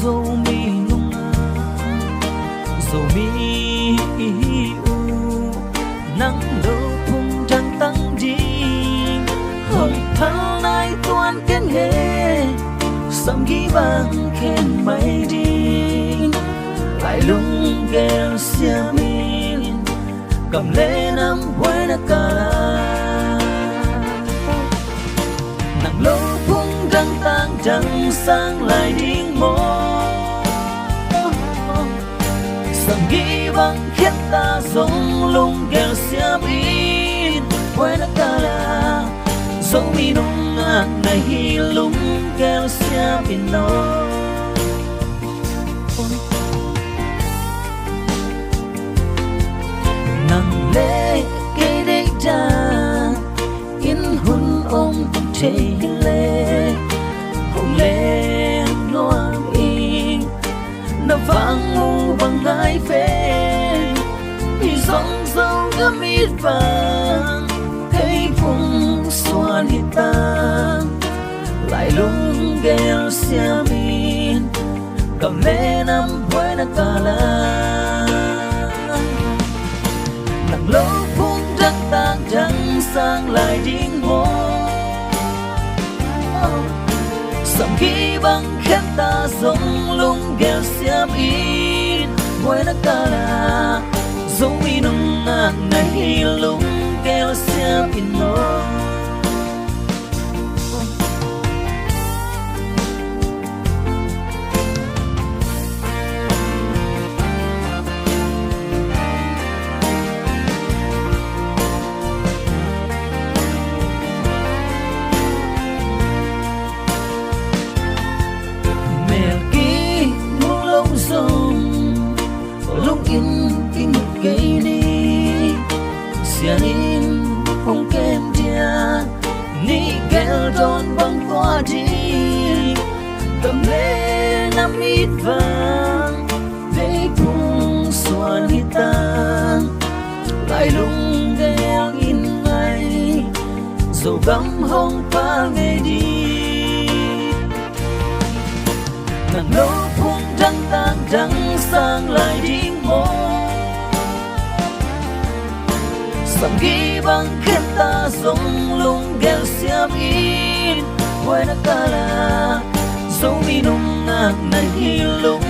dầu mi nung dầu mi u nắng đâu phung trăng tăng đi hồng thăng nay tuan kiến nghề sắm ghi vang khen mây đi lại lung gel xia min cầm lên năm buena cara nàng lâu phung trăng tăng trăng sang lại điên mô sắm ghi vang khiến ta giống lung gel xia min buena cara dấu mi nung ngày hi lung gel xia min no nàng lê cây đê cha in hun ông chê lê hồng lê noam in na vang ngu bằng ngai phê vì dòng dâu găm ít vàng thấy phung xoan hít tang lại lung gel xia min cầm lê năm buena cara nàng lâu phung trăng tan trăng sang lại điên mô sầm ghi băng khép ta giống lung gel xia min buena cara dấu mi nung ngày lung gel xia min no lúc in kinh cây đi xia in không kem dia ni gel don băng qua đi cầm lên năm ít vàng để cùng xuân hít tang lại lung gel in ngay dầu gắm hông pa nghe đi nàng lâu phung trăng tan trăng sang lại đi mô sắm ghi băng khiến ta giống lung gel xia min buena cara dấu mi nung ngày hi lung